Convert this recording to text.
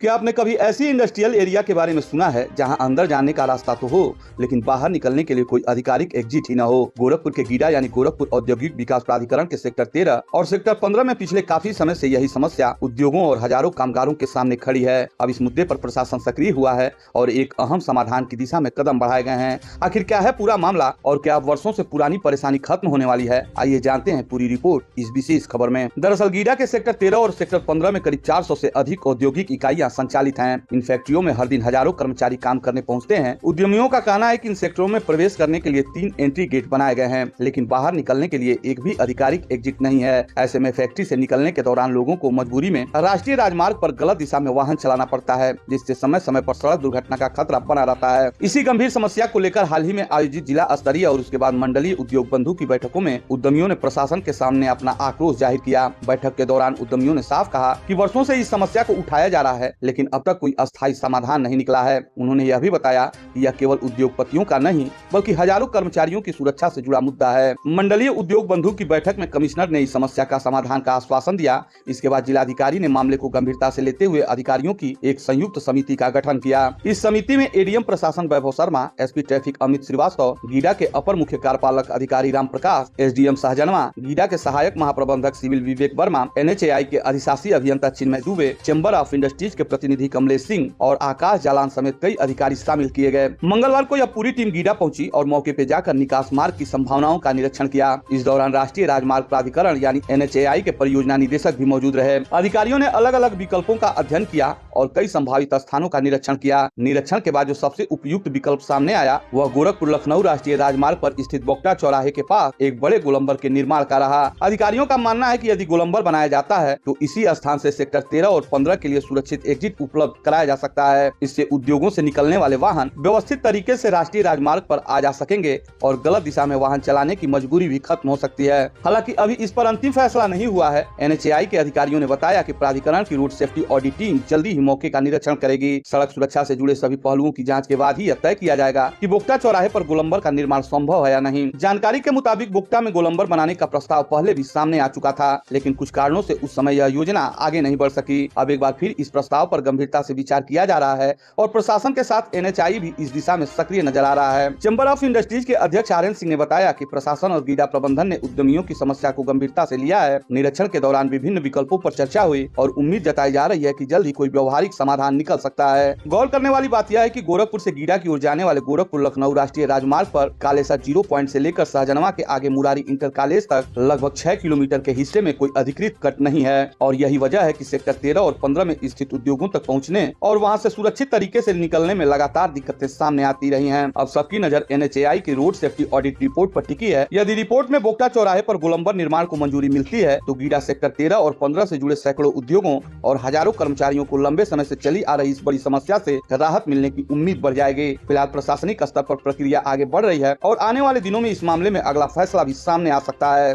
क्या आपने कभी ऐसी इंडस्ट्रियल एरिया के बारे में सुना है जहां अंदर जाने का रास्ता तो हो लेकिन बाहर निकलने के लिए कोई आधिकारिक एग्जिट ही न हो। गोरखपुर के गीडा यानी गोरखपुर औद्योगिक विकास प्राधिकरण के सेक्टर 13 और सेक्टर 15 में पिछले काफी समय से यही समस्या उद्योगों और हजारों कामगारों के सामने खड़ी है। अब इस मुद्दे पर प्रशासन सक्रिय हुआ है और एक अहम समाधान की दिशा में कदम बढ़ाए गए हैं। आखिर क्या है पूरा मामला और क्या अब वर्षों से पुरानी परेशानी खत्म होने वाली है? आइए जानते हैं पूरी रिपोर्ट इस विशेष खबर में। दरअसल गीडा के सेक्टर 13 और सेक्टर 15 में करीब 400 से अधिक औद्योगिक इकाइयां संचालित हैं। इन फैक्ट्रियों में हर दिन हजारों कर्मचारी काम करने पहुंचते हैं। उद्यमियों का कहना है कि इन सेक्टरों में प्रवेश करने के लिए 3 एंट्री गेट बनाए गए हैं, लेकिन बाहर निकलने के लिए एक भी आधिकारिक एग्जिट नहीं है। ऐसे में फैक्ट्री से निकलने के दौरान लोगों को मजबूरी में राष्ट्रीय राजमार्ग पर गलत दिशा में वाहन चलाना पड़ता है, जिससे समय समय पर सड़क दुर्घटना का खतरा बना रहता है। इसी गंभीर समस्या को लेकर हाल ही में आयोजित जिला स्तरीय और उसके बाद मंडलीय उद्योग बंधु की बैठकों में उद्यमियों ने प्रशासन के सामने अपना आक्रोश जाहिर किया। बैठक के दौरान उद्यमियों ने साफ कहा कि वर्षों से इस समस्या को उठाया जा रहा है, लेकिन अब तक कोई अस्थायी समाधान नहीं निकला है। उन्होंने यह भी बताया कि यह केवल उद्योगपतियों का नहीं बल्कि हजारों कर्मचारियों की सुरक्षा से जुड़ा मुद्दा है। मंडलीय उद्योग बंधु की बैठक में कमिश्नर ने इस समस्या का समाधान का आश्वासन दिया। इसके बाद जिलाधिकारी ने मामले को गंभीरता से लेते हुए अधिकारियों की एक संयुक्त समिति का गठन किया। इस समिति में एडीएम प्रशासन वैभव शर्मा, एसपी ट्रैफिक अमित श्रीवास्तव, गीडा के अपर मुख्य कार्यपालक अधिकारी राम प्रकाश, एसडीएम सहजनवा, गीडा के सहायक महाप्रबंधक सिविल विवेक वर्मा, एनएचएआई के अधिशासी अभियंता चिन्मय दुबे, चैम्बर ऑफ इंडस्ट्रीज के प्रतिनिधि कमलेश सिंह और आकाश जालान समेत कई अधिकारी शामिल किए गए। मंगलवार को यह पूरी टीम गीडा पहुंची और मौके पे जाकर निकास मार्ग की संभावनाओं का निरीक्षण किया। इस दौरान राष्ट्रीय राजमार्ग प्राधिकरण यानी एनएचएआई के परियोजना निदेशक भी मौजूद रहे। अधिकारियों ने अलग अलग विकल्पों का अध्ययन किया और कई संभावित स्थानों का निरीक्षण किया। निरीक्षण के बाद जो सबसे उपयुक्त विकल्प सामने आया वह गोरखपुर लखनऊ राष्ट्रीय राजमार्ग पर स्थित बोक्टा चौराहे के पास एक बड़े गोलंबर के निर्माण का रहा। अधिकारियों का मानना है कि यदि गोलंबर बनाया जाता है तो इसी स्थान से सेक्टर 13 और 15 के लिए सुरक्षित एग्जिट उपलब्ध कराया जा सकता है। इससे उद्योगों से निकलने वाले वाहन व्यवस्थित तरीके से राष्ट्रीय राजमार्ग पर आ जा सकेंगे और गलत दिशा में वाहन चलाने की मजबूरी भी खत्म हो सकती है। हालांकि अभी इस पर अंतिम फैसला नहीं हुआ है। एनएचएआई के अधिकारियों ने बताया कि प्राधिकरण की रोड सेफ्टी ऑडिट टीम जल्दी ही मौके का निरीक्षण करेगी। सड़क सुरक्षा से जुड़े सभी पहलुओं की जांच के बाद ही यह तय किया जाएगा कि बोक्टा चौराहे पर गोलंबर का निर्माण संभव है या नहीं। जानकारी के मुताबिक बोक्टा में गोलंबर बनाने का प्रस्ताव पहले भी सामने आ चुका था, लेकिन कुछ कारणों से उस समय यह योजना आगे नहीं बढ़ सकी। अब एक बार फिर इस प्रस्ताव पर गंभीरता से विचार किया जा रहा है और प्रशासन के साथ एनएचएआई भी इस दिशा में सक्रिय नजर आ रहा है। चैम्बर ऑफ इंडस्ट्रीज के अध्यक्ष आर एन सिंह ने बताया कि प्रशासन और गीडा प्रबंधन ने उद्यमियों की समस्या को गंभीरता से लिया है। निरीक्षण के दौरान विभिन्न विकल्पों पर चर्चा हुई और उम्मीद जताई जा रही है कि जल्द ही कोई व्यवहारिक समाधान निकल सकता है। गौर करने वाली बात यह है कि गोरखपुर से गीडा की ओर जाने वाले गोरखपुर लखनऊ राष्ट्रीय राजमार्ग पर कालेसा 0 पॉइंट से लेकर सहजनवा के आगे मुरारी इंटर कॉलेज तक लगभग 6 किलोमीटर के हिस्से में कोई अधिकृत कट नहीं है और यही वजह है कि सेक्टर 13 और 15 में स्थित उद्योगों तक पहुंचने और वहां से सुरक्षित तरीके से निकलने में लगातार दिक्कतें सामने आती रही हैं। अब सबकी नजर एनएचएआई की रोड सेफ्टी ऑडिट रिपोर्ट पर टिकी है। यदि रिपोर्ट में बोक्टा चौराहे पर गोलंबर निर्माण को मंजूरी मिलती है तो गीडा सेक्टर 13 और 15 से जुड़े सैकड़ों उद्योगों और हजारों कर्मचारियों को लंबे समय से चली आ रही इस बड़ी समस्या से राहत मिलने की उम्मीद बढ़ जाएगी। फिलहाल प्रशासनिक स्तर पर प्रक्रिया आगे बढ़ रही है और आने वाले दिनों में इस मामले में अगला फैसला भी सामने आ सकता है।